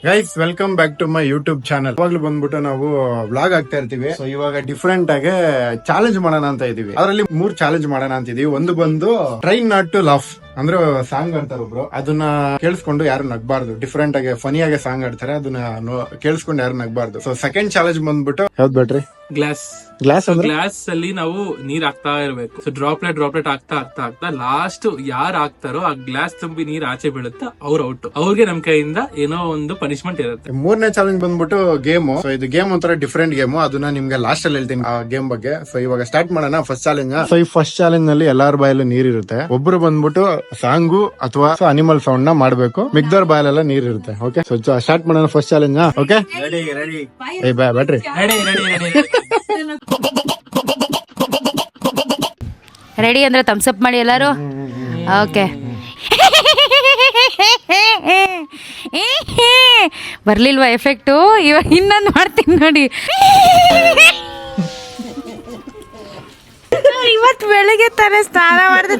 Guys welcome back to my YouTube channel. ಇವಾಗ್ಲೂ ಬಂದ್ಬಿಟ್ಟು ನಾವು ವ್ಲಾಗ್ ಆಗ್ತಾ ಇರ್ತೀವಿ. ಸೊ ಇವಾಗ ಡಿಫ್ರೆಂಟ್ ಆಗಿ ಚಾಲೆಂಜ್ ಮಾಡೋಣ ಅಂತ ಇದೀವಿ. ಅದರಲ್ಲಿ 3 ಚಾಲೆಂಜ್ ಮಾಡೋಣ ಅಂತಿದೀವಿ. ಒಂದು ಬಂದು ಟ್ರೈ ನಾಟ್ ಟು ಲಾಫ್ ಅಂದ್ರೆ ಸಾಂಗ್ ಆಡ್ತಾರೆ ಒಬ್ರು, ಅದನ್ನ ಕೇಳಿಸ್ಕೊಂಡು ಯಾರು ನಗ್ಬಾರ್ದು. ಡಿಫ್ರೆಂಟ್ ಆಗಿ ಫನಿ ಆಗಿ ಸಾಂಗ್ ಆಡ್ತಾರೆ, ಅದನ್ನ ಕೇಳಿಸ್ಕೊಂಡು ಯಾರು ನಗ್ಬಾರ್ದು. ಸೊ ಸೆಕೆಂಡ್ ಚಾಲೆಂಜ್ ಬಂದ್ಬಿಟ್ಟು ಯಾವ್ದು ಬ್ಯಾಟ್ರಿ ಗ್ಲಾಸ್ ಅಲ್ಲಿ ನಾವು ನೀರ್ ಹಾಕ್ತಾ ಇರ್ಬೇಕು. ಸೊ ಡ್ರಾಪ್ಲೆಟ್ ಆಗ್ತಾ ಲಾಸ್ಟ್ ಯಾರು ಹಾಕ್ತಾರೋ ಆ ಗ್ಲಾಸ್ ತುಂಬಿ ನೀರ್ ಆಚೆ ಬೀಳುತ್ತೆ, ಅವ್ರ ಔಟ್. ಅವ್ರಿಗೆ ನಮ್ ಕೈಯಿಂದ ಏನೋ ಒಂದು ಪನಿಷ್ಮೆಂಟ್ ಇರುತ್ತೆ. ಮೂರನೇ ಚಾಲೆಂಜ್ ಬಂದ್ಬಿಟ್ಟು ಗೇಮು. ಸೊ ಇದು ಗೇಮ್ ಒಂಥರ ಡಿಫ್ರೆಂಟ್ ಗೇಮು, ಅದನ್ನ ನಿಮ್ಗೆ ಲಾಸ್ಟ್ ಅಲ್ಲಿ ಹೇಳ್ತೀನಿ ಆ ಗೇಮ್ ಬಗ್ಗೆ. ಸೊ ಇವಾಗ ಸ್ಟಾರ್ಟ್ ಮಾಡೋಣ ಫಸ್ಟ್ ಚಾಲೆಂಜ್. ಸೊ ಈ ಫಸ್ಟ್ ಚಾಲೆಂಜ್ ನಲ್ಲಿ ಎಲ್ಲಾರ ಬಾಯಲ್ಲೂ ನೀರಿರುತ್ತೆ. ಒಬ್ರು ಬಂದ್ಬಿಟ್ಟು ಸಾಂಗು ಅಥವಾ ಅನಿಮಲ್ ಸೌಂಡ್ ನ ಮಾಡ್ಬೇಕು, ಮಿಗ್ದವ್ರ ಬಾಯಲ್ಲೆಲ್ಲ ನೀರ್ ಇರುತ್ತೆ. ಓಕೆ, ಸೊ ಸ್ಟಾರ್ಟ್ ಮಾಡೋಣ first challenge. Okay battery ready ಅಂದ್ರೆ ಥಮ್ಸ್ ಅಪ್ ಮಾಡಿ ಎಲ್ಲರೂ. ಓಕೆ, ಬರ್ಲಿಲ್ವಾ ಎಫೆಕ್ಟು? ಇವಾಗ ಇನ್ನೊಂದು ಮಾಡ್ತೀನಿ ನೋಡಿ. ಇವತ್ತು ಬೆಳಿಗ್ಗೆ ತಾನೇ ಸ್ನಾನ ಮಾಡಿದೆ.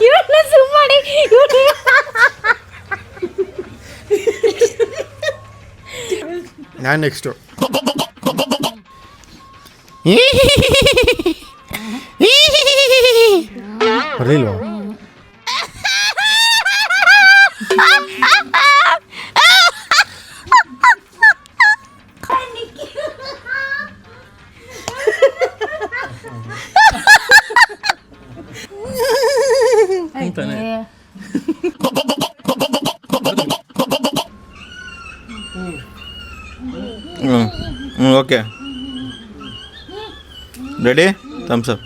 ಇವನ್ನ ಸುಮ್ಮ ಮಾಡಿ. ನಾನು ನೆಕ್ಸ್ಟ್ ಬರ್ಲಿಲ್ವಾ? Okay ready, thumbs up.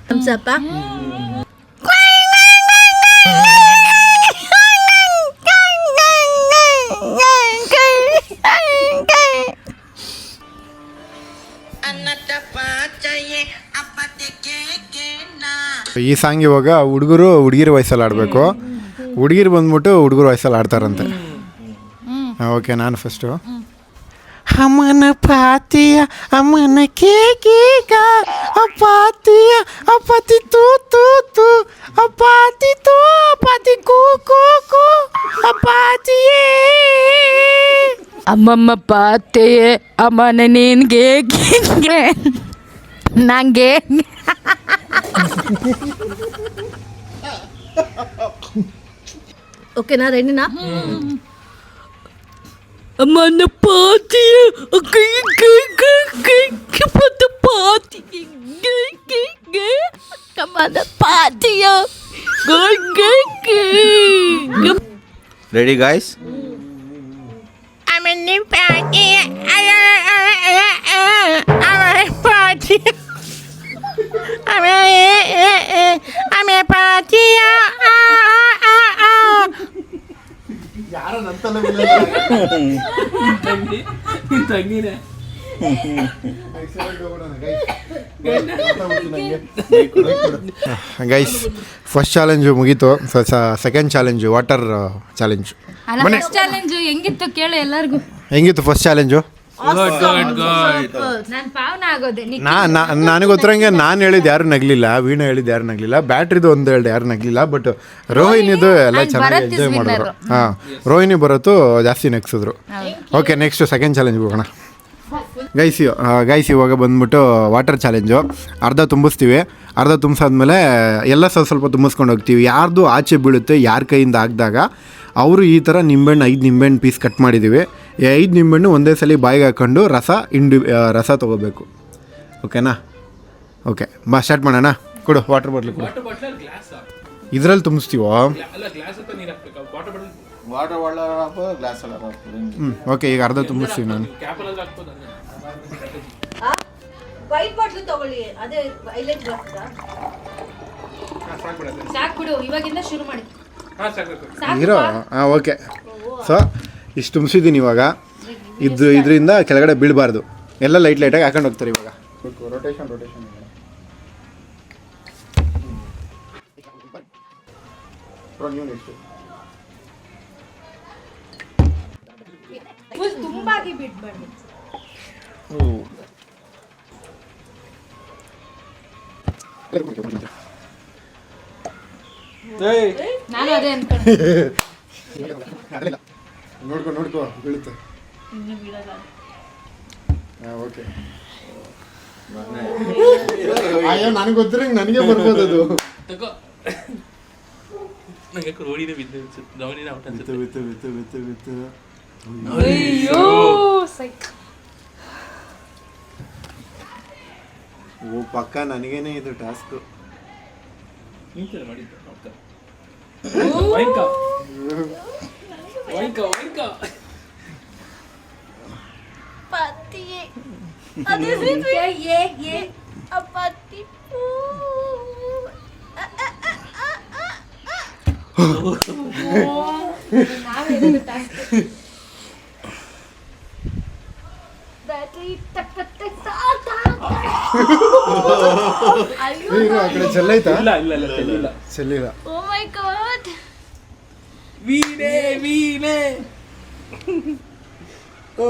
Thumbs up. ಈ ಸಾಂಗ್ ಇವಾಗ ಹುಡುಗಿರ ವಯಸ್ಸಲ್ಲಿ ಆಡ್ಬೇಕು. ಹುಡುಗಿರು ಬಂದ್ಬಿಟ್ಟು ಹುಡುಗರು ವಯಸ್ಸಲ್ಲಿ ಆಡ್ತಾರಂತೆ. ಓಕೆ, ನಾನು ಫಸ್ಟು. ಅಮ್ಮನ ಪಾತಿಯ ಅಮ್ಮನ ಕೇಕೀಗ ಅಪಾತಿಯ ಅಪತಿ ತೂ ತೂ ತೂ ಅಪಾತಿ ತೂ ಅಪಾತಿ ಕೂ ಕೂ ಕೂ ಅಪಾತಿಯೇ ಅಮ್ಮಮ್ಮ ಪಾತೆಯೇ ಅಮ್ಮನ ನಿನ್ಗೆ ನಂಗೆ. ಓಕೆನಾ? ರೆಡಿನಾ? ಅಮ್ಮನ ಪಾತಿಯ ಅಮ್ಮನ ಪಾತಿಯ. Ready guys? ಅಮ್ಮನ ಪಾತಿಯ ಅಮ್ಮನ ಪಾತಿಯ ಅಮ್ಮನ ಪಾತಿಯ. ತಂಗಿನೇ ಗೈಸ್, ಫಸ್ಟ್ ಚಾಲೆಂಜು ಮುಗೀತು. Second challenge water challenge. First challenge ಹೆಂಗಿತ್ತು ಕೇಳು ಎಲ್ಲರಿಗೂ. ಹೆಂಗಿತ್ತು ಫಸ್ಟ್ ಚಾಲೆಂಜು? ನನಗೆ ಗೊತ್ತಿರಂಗೆ ನಾನು ಹೇಳಿದ್ದು ಯಾರು ನಗ್ಲಿಲ್ಲ, ವೀಣಾ ಹೇಳಿದ್ದು ಯಾರು ನಗ್ಲಿಲ್ಲ, ಬ್ಯಾಟ್ರಿದು ಒಂದು ಹೇಳ್ದೆ ಯಾರು ನಗ್ಲಿಲ್ಲ. ಬಟ್ ರೋಹಿಣಿದು ಎಲ್ಲ ಚೆನ್ನಾಗಿ ಎಂಜಾಯ್ ಮಾಡಿದ್ರು. ಹಾಂ, ರೋಹಿಣಿ ಬರೋತು ಜಾಸ್ತಿ ನಗ್ಸಿದ್ರು. ಓಕೆ, ನೆಕ್ಸ್ಟ್ ಸೆಕೆಂಡ್ ಚಾಲೆಂಜ್ ಹೋಗೋಣ. ಗೈಸ್ ಇವಾಗ ಬಂದ್ಬಿಟ್ಟು ವಾಟರ್ ಚಾಲೆಂಜು. ಅರ್ಧ ತುಂಬಿಸ್ತೀವಿ, ಅರ್ಧ ತುಂಬಿಸಾದ್ಮೇಲೆ ಎಲ್ಲ ಸ್ವಲ್ಪ ತುಂಬಿಸ್ಕೊಂಡು ಹೋಗ್ತೀವಿ. ಯಾರ್ದು ಆಚೆ ಬೀಳುತ್ತೆ ಯಾರ ಕೈಯಿಂದ ಆಗಿದಾಗ ಅವರು ಈ ಥರ ನಿಂಬೆಹಣ್ಣು 5 ನಿಂಬೆಹಣ್ಣು ಪೀಸ್ ಕಟ್ ಮಾಡಿದ್ದೀವಿ. 5 ನಿಂಬೆಹಣ್ಣು ಒಂದೇ ಸಲ ಬಾಯಿಗೆ ಹಾಕ್ಕೊಂಡು ರಸ ತೊಗೋಬೇಕು. ಓಕೆನಾ? ಓಕೆ, ಬಾ ಸ್ಟಾರ್ಟ್ ಮಾಡೋಣ. ಕೊಡು ವಾಟರ್ ಬಾಟ್ಲ್ ಕೊಡು. ಇದರಲ್ಲಿ ತುಂಬಿಸ್ತೀವೋ? ಓಕೆ, ಈಗ ಅರ್ಧ ತುಂಬಿಸ್ತೀವಿ ನಾನು. ವೈಟ್ ಬಾಟ್ಲು ತಗೊಳ್ಳಿ, ಅದೇ ಹೈಲೈಟ್ ಬರ್ತದಾ? ಸಾಕು ಬಿಡು, ಇವಾಗಿಂದ ಶುರು ಮಾಡಿ. ಇರೋ. ಹಾಂ, ಓಕೆ. ಸೊ ಇಷ್ಟು ತುಂಬಿಸಿದ್ದೀನಿ. ಇವಾಗ ಇದರಿಂದ ಕೆಳಗಡೆ ಬೀಳಬಾರ್ದು, ಎಲ್ಲ ಲೈಟಾಗಿ ಹಾಕೊಂಡು ಹೋಗ್ತಾರೆ. ಇವಾಗ ರೊಟೇಷನ್ ನೀವು ನೆಕ್ಸ್ಟ್. ಫುಲ್ ತುಂಬಾಗಿ ಬಿಡ್ಬಾರ್ದು. ನಾನು ಅದೇ ಅನ್ಕೊಂಡೆ. ನೋಡ್ಕೊ ಬೀಳುತ್ತೆ. ಓಕೆ. ಅಯ್ಯೋ ನನಗೆ ಗೊತ್ತಿರ ನನಗೆ ಬರ್ಬೋದು ಅದು. ತಗೋ. ನಂಗೆ ರೋಡಿನೇ ಬಿದ್ದು ಧೋನಿನೇ ಔಟ್ ಅನ್ಸುತ್ತೆ. ಬಿತ್ತು. ಅಯ್ಯೋ ಸೈಕ್. ಓ ಪಕ್ಕ ನನಗೇನೆ ಇದು ಟಾಸ್ಕ್. ನಿಂತರೆ ಮಾಡಿದ್ದು ವೈಕ ಪತಿಯೇ ಅದೇ ಏ ಅಪತಿ ನಾವೇನು ಟಾಸ್ಕ್ ಬ್ಯಾಟರಿ ಟಕ್ ಅಯ್ಯೋ ಆ ಕಡೆ ಚೆಲ್ಲೈತಾ? ಇಲ್ಲ ಚೆಲ್ಲಿಲ್ಲ. ಓ ಮೈ ಗಾಡ್. ವೀಣೆ ಓ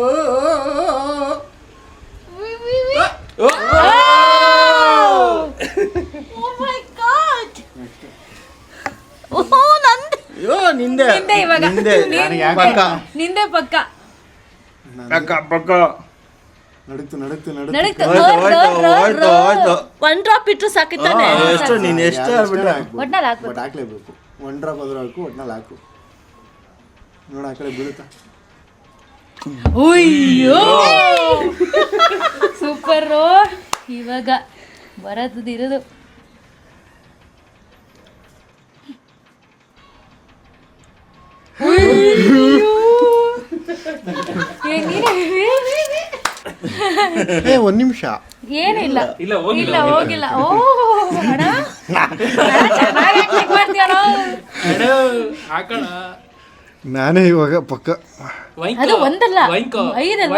ಮೈ ಗಾಡ್. ಓ ನಂದೆ ನಿಂದೆ ಇವಾಗ ಪಕ್ಕ ನಿಂದೆ ಪಕ್ಕ ಪಕ್ಕ ನಡೀತು. ಹೋಯ್ತು. ಒನ್ ಡ್ರಾಪ್ ಇಟ್ರು ಸಾಕಿತ್ತಾನೆ. ಎಷ್ಟು ನೀನು ಎಷ್ಟು ಒಟ್ನಲ್ಲಿ ಹಾಕ್ಬೇಕು. ಬಟ್ ಹಾಕ್ಲೇಬೇಕು. 1 ಡ್ರಾಪ್ ಆದ್ರೂ ಹಾಕು, ಒಟ್ನಲ್ಲಿ ಹಾಕು. ನೋಡ ಆ ಕಡೆ ಬೀಳುತ್ತಾ. ಅಯ್ಯೋ ಸೂಪರ್. ಇವಾಗ ಬರೋದಿರೋದು ಒಂದ್ ನಿಮಿಷ. ಏನಿಲ್ಲ ಇಲ್ಲ ಹೋಗಿಲ್ಲ. ಓ ಅಣ್ಣ ಚೆನ್ನಾಗಿ ಆಕ್ಟಿಂಗ್ ಮಾಡ್ತೀಯಲ್ಲ. ಹಾಕೋಣ. ನಾನೇ ಇವಾಗ ಪಕ್ಕ. ಅದು ಒಂದಲ್ಲ ಐದಲ್ಲ.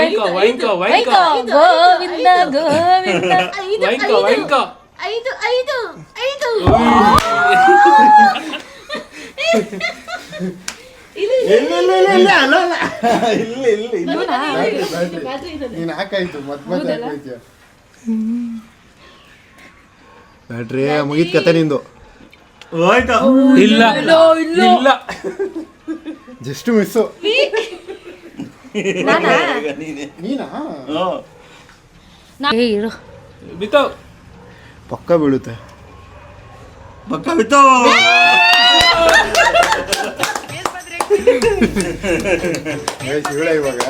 ಗೋವಿಂದ ಐದು ನೀನ್ ಹಾಕಾಯ್ತು ಮತ್ತೆ ಹಾಕೈತಿಯ. ಬ್ಯಾಟ್ರಿ ಮುಗಿತ್ ಕತೆ ನಿಂದು. ಹೋಯ್ತು. ಇಲ್ಲ ಜಸ್ಟ್ ಮಿಸ್ಸು. ನೀನಾ ಇರು ಬಿತ್ತು. ಪಕ್ಕ ಬೀಳುತ್ತೆ. ಪಕ್ಕ ಬಿತ್ತು. ಇವಾಗ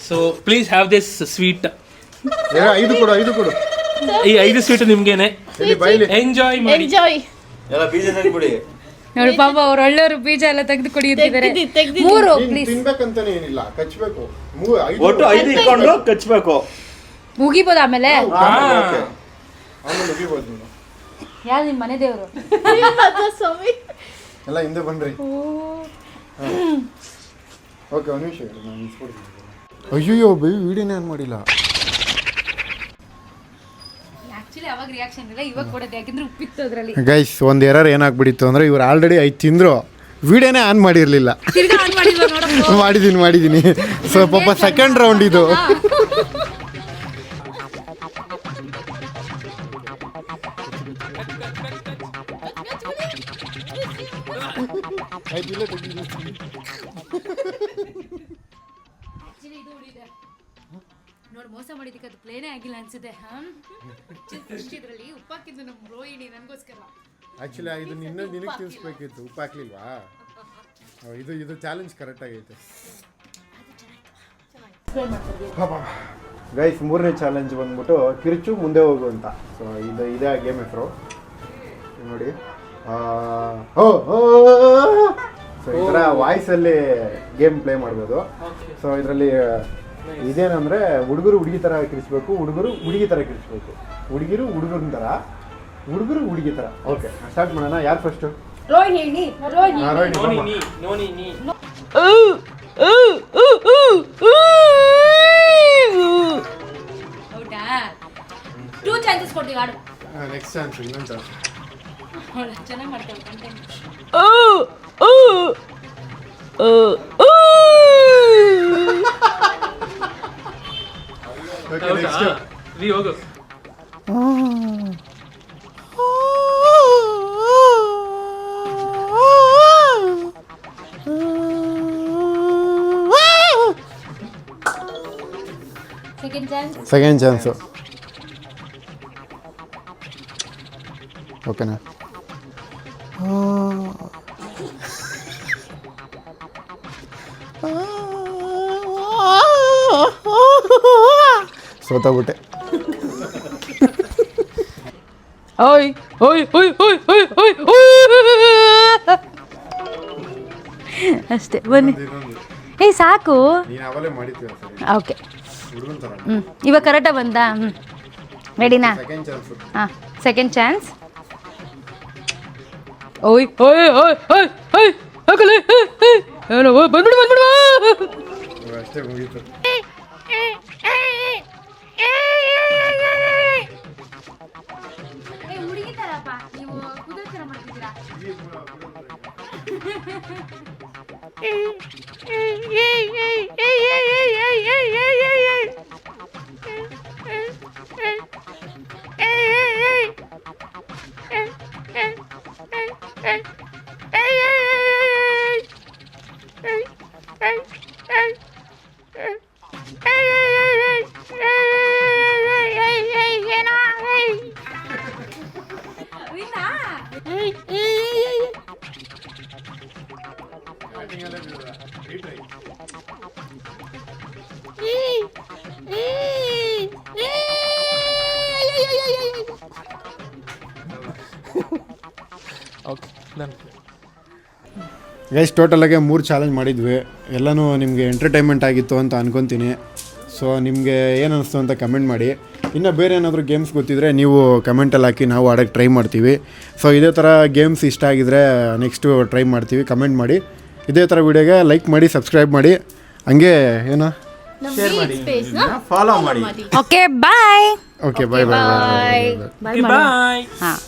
so please have this sweet. 5 ಕೊಡು. ಈ 5 ಸ್ವೀಟ್ ನಿಮ್ಗೇನೆ. ಎಂಜಾಯ್ ಮಾಡಿ. ಎಲ್ಲ ಬೀಜ ತೆಗ್ಬಿಡಿ. ನೋಡಿ ಪಾಪ ಅವ್ರು ಒಳ್ಳೆಯವರು ಬೀಜ ಎಲ್ಲ ತೆಗೆದು ಕುಡಿಯುತ್ತಿದ್ದಾರೆ. 3 ಪ್ಲೀಸ್. ತಿನ್ಬೇಕಂತಾನೆ ಏನಿಲ್ಲ, ಕಚ್ಬೇಕು. ಒಟ್ಟು 5 ಇಟ್ಕೊಂಡು ಕಚ್ಬೇಕು. ಮುಗಿಬೋದು ಆಮೇಲೆ. ಮುಗಿಬೋದು ನೀನು. ಯಾರು ನಿಮ್ಮ ಮನೆ ದೇವರು? ಎಲ್ಲ ಹಿಂದೆ ಬನ್ರಿ. ಓಕೆ ಒಂದು ನಿಮಿಷ ನಾನು ಇಸ್ಕೊಡ್ತೀನಿ. ಅಯ್ಯೋ ವಿಡಿಯೋನೇ ಆನ್ ಮಾಡಿಲ್ಲ. ಆಕ್ಚುಲಿ ಅವಾಗ ರಿಯಾಕ್ಷನ್ ಇಲ್ಲ, ಇವಾಗ ಕೊಡೋದು ಯಾಕಂದ್ರೆ ಉಪ್ಪಿತ್ತು ಅದರಲ್ಲಿ. ಗೈಸ್ ಒಂದು ಎರರ್ ಏನಾಗ್ಬಿಟ್ಟಿತ್ತು ಅಂದರೆ ಇವ್ರು ಆಲ್ರೆಡಿ 5 ತಿಂದರು, ವಿಡಿಯೋನೇ ಆನ್ ಮಾಡಿರಲಿಲ್ಲ. ತಿರ್ಗಾ ಆನ್ ಮಾಡಿಲ್ವಾ ನೋಡಪ್ಪ? ಮಾಡಿದ್ದೀನಿ. ಸೊ ಪಾಪ ಸೆಕೆಂಡ್ ರೌಂಡ್ ಇದು. ನೋಡಿ ಮೋಸ ಮಾಡಿದ್ದಕ್ಕೆ ಅದು ಪ್ಲೇನೇ ಆಗಿಲ್ಲ ಅನ್ಸುತ್ತೆ. ಇದರಲ್ಲಿ ಉಪ್ಪಾಕಿದ್ದು ನಮ್ಮ ರೋಹಿಣಿ ನನಗೋಸ್ಕರ. ಆ್ಯಕ್ಚುಲಿ ಇದು ನಿನಗೆ ತಿನ್ನಿಸ್ಬೇಕಿತ್ತು, ಉಪ್ಪು ಹಾಕ್ಲಿಲ್ವಾ? ಇದು ಚಾಲೆಂಜ್ ಕರೆಕ್ಟ್ ಆಗೈತೆ. ಗೈಸ್ 3ನೇ ಚಾಲೆಂಜ್ ಬಂದ್ಬಿಟ್ಟು ಕಿರ್ಚು ಮುಂದೆ ಹೋಗು ಅಂತ. ಸೊ ಇದೇ ಗೇಮ್ ಹೆಸರು ನೋಡಿ. ಸೊ ಈ ಥರ ವಾಯ್ಸಲ್ಲಿ ಗೇಮ್ ಪ್ಲೇ ಮಾಡ್ಬೋದು. ಸೊ ಇದರಲ್ಲಿ ಇದೇನಂದರೆ ಹುಡುಗರು ಹುಡುಗಿ ಥರ ಕಿರಿಸ್ಬೇಕು, ಹುಡುಗರು ಹುಡುಗಿ ಥರ ಕಿರಿಸ್ಬೇಕು, ಹುಡುಗಿರು ಹುಡುಗನ ಥರ, ಹುಡುಗರು ಹುಡುಗಿ ಥರ. ಓಕೆ ಸ್ಟಾರ್ಟ್ ಮಾಡೋಣ. ಯಾರು ಫಸ್ಟು? ರೋಹಿಣಿ. ಹೌದಾ? 2 ಚಾನ್ಸಸ್ ಕೊಡ್ತೀವಿ ಆಡು. ನೆಕ್ಸ್ಟ್ ಚಾನ್ಸ್ ಇನ್ನೊಂದು ಚಾನ್ಸ್. ಚೆನ್ನಾಗಿ ಮಾಡ್ತಾಳೆ ಕಂಟೆಂಟ್. ರೀ ಹೋಗು. Second chance. ಓಕೆನಾ? ಸೋತೋಗ್ಬಿಟ್ಟೆ. ಓಯ್ ಓಯ್ ಓಯ್ ಓಯ್ ಓಯ್ ಓಯ್ ಅಷ್ಟೇ ಬನ್ನಿ. ಏಯ್ ಸಾಕು. ಓಕೆ ಇವಾಗ ಕರೆಕ್ಟಾಗಿ ಬಂದಾ? ರೆಡಿನಾ? ಹಾಂ ಸೆಕೆಂಡ್ ಚಾನ್ಸ್. ಓಯ್ ಓಯ್ ಓಯ್ ಓಯ್ ಓಯ್ ಹಾಕಲೇ ಏನೋ ಬಂದ್ಬಿಡು ಬಂದ್ಬಿಡು. ಅಷ್ಟೇ ಮುಗೀತು. ಹುಡುಗಿ ತರಪ್ಪ ನೀವು ಕುದುರೆ ಥರ ಮಾಡ್ತಿದ್ದೀರಾ. Okay done. ಗೈಸ್ ಟೋಟಲಾಗೆ 3 ಚಾಲೆಂಜ್ ಮಾಡಿದ್ವಿ. ಎಲ್ಲನೂ ನಿಮಗೆ ಎಂಟರ್ಟೈನ್ಮೆಂಟ್ ಆಗಿತ್ತು ಅಂತ ಅನ್ಕೊತೀನಿ. ಸೊ ನಿಮಗೆ ಏನು ಅನ್ನಿಸ್ತು ಅಂತ ಕಮೆಂಟ್ ಮಾಡಿ. ಇನ್ನು ಬೇರೆ ಏನಾದರೂ ಗೇಮ್ಸ್ ಗೊತ್ತಿದ್ದರೆ ನೀವು ಕಮೆಂಟಲ್ಲಿ ಹಾಕಿ, ನಾವು ಆಡೋಕ್ಕೆ ಟ್ರೈ ಮಾಡ್ತೀವಿ. ಸೊ ಇದೇ ಥರ ಗೇಮ್ಸ್ ಇಷ್ಟ ಆಗಿದ್ರೆ ನೆಕ್ಸ್ಟು ಟ್ರೈ ಮಾಡ್ತೀವಿ. ಕಮೆಂಟ್ ಮಾಡಿ. ಇದೇ ಥರ ವಿಡಿಯೋಗೆ ಲೈಕ್ ಮಾಡಿ, ಸಬ್ಸ್ಕ್ರೈಬ್ ಮಾಡಿ. ಹಂಗೆ ಏನೋ ಶೇರ್ ಮಾಡಿ, ಫಾಲೋ ಮಾಡಿ. Okay bye. Okay bye bye bye. Bye. ಹಾಂ